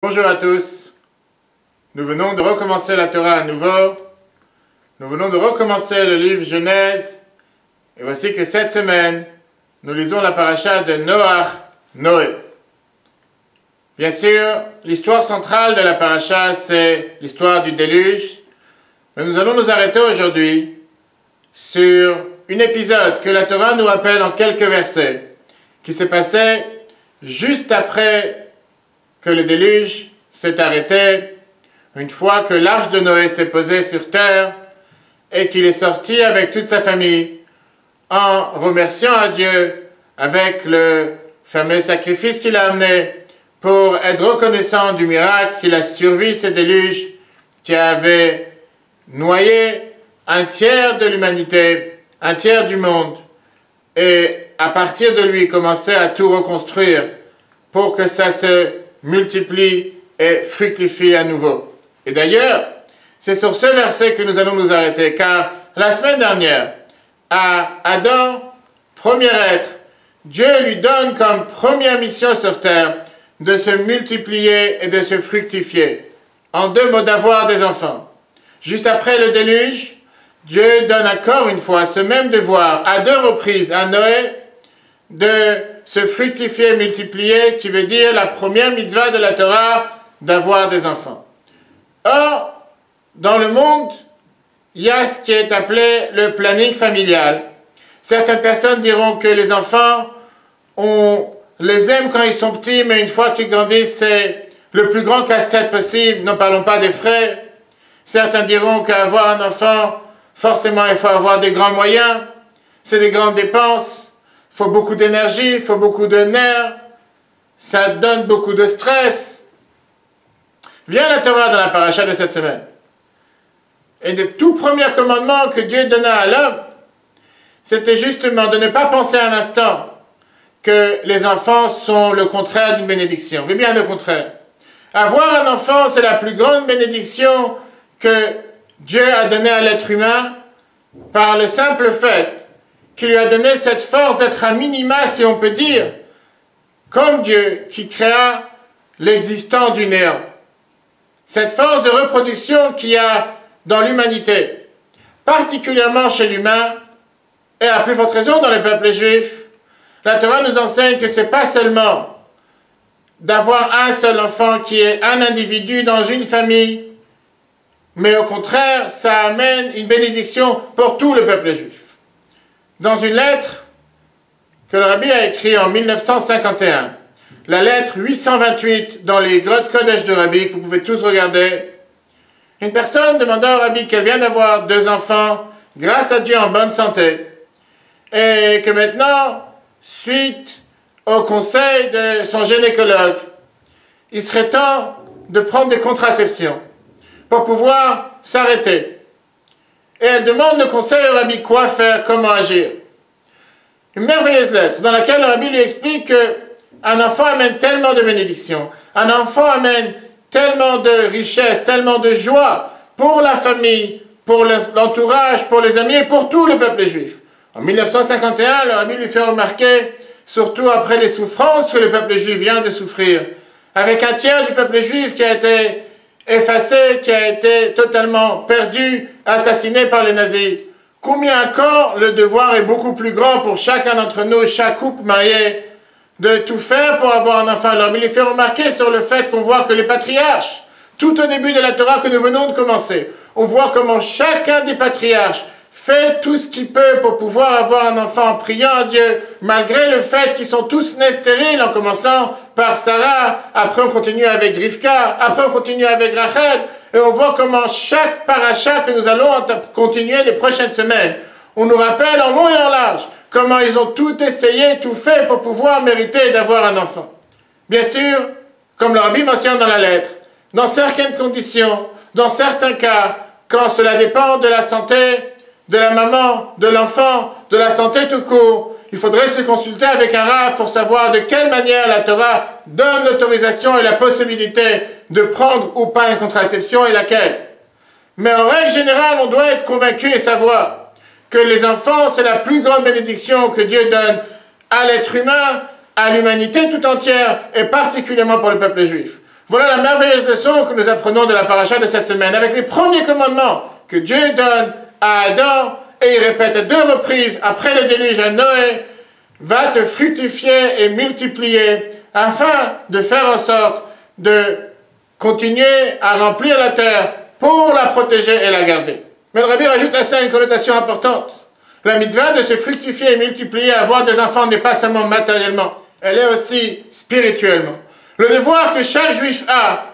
Bonjour à tous, nous venons de recommencer la Torah à nouveau, nous venons de recommencer le livre Genèse, et voici que cette semaine, nous lisons la paracha de Noé. Bien sûr, l'histoire centrale de la paracha, c'est l'histoire du déluge, mais nous allons nous arrêter aujourd'hui sur un épisode que la Torah nous rappelle en quelques versets, qui s'est passé juste après que le déluge s'est arrêté, une fois que l'arche de Noé s'est posée sur terre et qu'il est sorti avec toute sa famille en remerciant à Dieu avec le fameux sacrifice qu'il a amené pour être reconnaissant du miracle qu'il a survécu ce déluge qui avait noyé un tiers de l'humanité, un tiers du monde, et à partir de lui commencer à tout reconstruire pour que ça se multiplie et fructifie à nouveau. Et d'ailleurs, c'est sur ce verset que nous allons nous arrêter, car la semaine dernière, à Adam, premier être, Dieu lui donne comme première mission sur terre de se multiplier et de se fructifier. En deux mots, d'avoir des enfants. Juste après le déluge, Dieu donne encore une fois ce même devoir à deux reprises à Noé de se fructifier, multiplier, qui veut dire la première mitzvah de la Torah, d'avoir des enfants. Or, dans le monde, il y a ce qui est appelé le planning familial. Certaines personnes diront que les enfants, on les aime quand ils sont petits, mais une fois qu'ils grandissent, c'est le plus grand casse-tête possible. N'en parlons pas des frais. Certains diront qu'avoir un enfant, forcément, il faut avoir des grands moyens. C'est des grandes dépenses. Il faut beaucoup d'énergie, il faut beaucoup de nerfs, ça donne beaucoup de stress. Vient la Torah dans la paracha de cette semaine. Et le tout premier commandement que Dieu donna à l'homme, c'était justement de ne pas penser un instant que les enfants sont le contraire d'une bénédiction, mais bien le contraire. Avoir un enfant, c'est la plus grande bénédiction que Dieu a donnée à l'être humain par le simple fait qui lui a donné cette force d'être un minima, si on peut dire, comme Dieu qui créa l'existant du néant. Cette force de reproduction qu'il y a dans l'humanité, particulièrement chez l'humain, et à plus forte raison dans le peuple juif, la Torah nous enseigne que ce n'est pas seulement d'avoir un seul enfant qui est un individu dans une famille, mais au contraire, ça amène une bénédiction pour tout le peuple juif. Dans une lettre que le Rabbi a écrite en 1951, la lettre 828 dans les grottes Kodesh de Rabbi, que vous pouvez tous regarder, une personne demanda au Rabbi qu'elle vient d'avoir 2 enfants, grâce à Dieu en bonne santé, et que maintenant, suite au conseil de son gynécologue, il serait temps de prendre des contraceptions pour pouvoir s'arrêter. Et elle demande le conseil au Rabbi quoi faire, comment agir. Une merveilleuse lettre dans laquelle le Rabbi lui explique qu'un enfant amène tellement de bénédictions, un enfant amène tellement de richesse, tellement de joie pour la famille, pour l'entourage, pour les amis et pour tout le peuple juif. En 1951, le Rabbi lui fait remarquer, surtout après les souffrances que le peuple juif vient de souffrir, avec un tiers du peuple juif qui a été effacé, qui a été totalement perdu, assassiné par les nazis. Combien encore le devoir est beaucoup plus grand pour chacun d'entre nous, chaque couple marié, de tout faire pour avoir un enfant. Alors, il lui fait remarquer sur le fait qu'on voit que les patriarches, tout au début de la Torah que nous venons de commencer, on voit comment chacun des patriarches fait tout ce qu'il peut pour pouvoir avoir un enfant en priant à Dieu, malgré le fait qu'ils sont tous nés stériles, en commençant par Sarah, après on continue avec Rivka, après on continue avec Rachel, et on voit comment chaque paracha que nous allons continuer les prochaines semaines, on nous rappelle en long et en large comment ils ont tout essayé, tout fait pour pouvoir mériter d'avoir un enfant. Bien sûr, comme le Rabbi mentionne dans la lettre, dans certaines conditions, dans certains cas, quand cela dépend de la santé de la maman, de l'enfant, de la santé tout court, il faudrait se consulter avec un rav pour savoir de quelle manière la Torah donne l'autorisation et la possibilité de prendre ou pas une contraception et laquelle. Mais en règle générale, on doit être convaincu et savoir que les enfants, c'est la plus grande bénédiction que Dieu donne à l'être humain, à l'humanité tout entière et particulièrement pour le peuple juif. Voilà la merveilleuse leçon que nous apprenons de la paracha de cette semaine, avec les premiers commandements que Dieu donne à Adam, et il répète à 2 reprises après le déluge à Noé, va te fructifier et multiplier, afin de faire en sorte de continuer à remplir la terre pour la protéger et la garder. Mais le Rabbi rajoute à ça une connotation importante. La mitzvah de se fructifier et multiplier, avoir des enfants n'est pas seulement matériellement, elle est aussi spirituellement. Le devoir que chaque juif a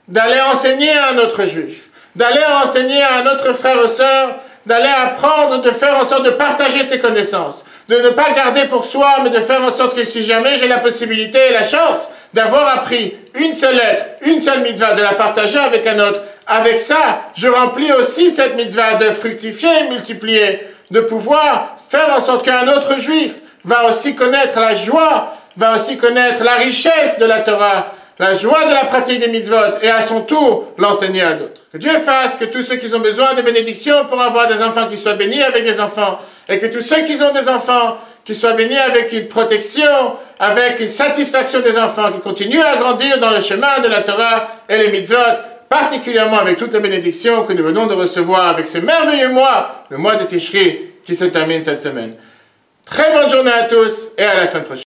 d'aller enseigner à un autre juif, d'aller enseigner à un autre frère ou sœur, d'aller apprendre, de faire en sorte de partager ses connaissances, de ne pas garder pour soi, mais de faire en sorte que si jamais j'ai la possibilité et la chance d'avoir appris une seule lettre, une seule mitzvah, de la partager avec un autre, avec ça, je remplis aussi cette mitzvah de fructifier et multiplier, de pouvoir faire en sorte qu'un autre juif va aussi connaître la joie, va aussi connaître la richesse de la Torah, la joie de la pratique des mitzvot, et à son tour l'enseigner à d'autres. Que Dieu fasse que tous ceux qui ont besoin de bénédictions pour avoir des enfants qui soient bénis avec des enfants, et que tous ceux qui ont des enfants qui soient bénis avec une protection, avec une satisfaction des enfants, qui continuent à grandir dans le chemin de la Torah et les mitzvot, particulièrement avec toutes les bénédictions que nous venons de recevoir avec ce merveilleux mois, le mois de Tishri, qui se termine cette semaine. Très bonne journée à tous et à la semaine prochaine.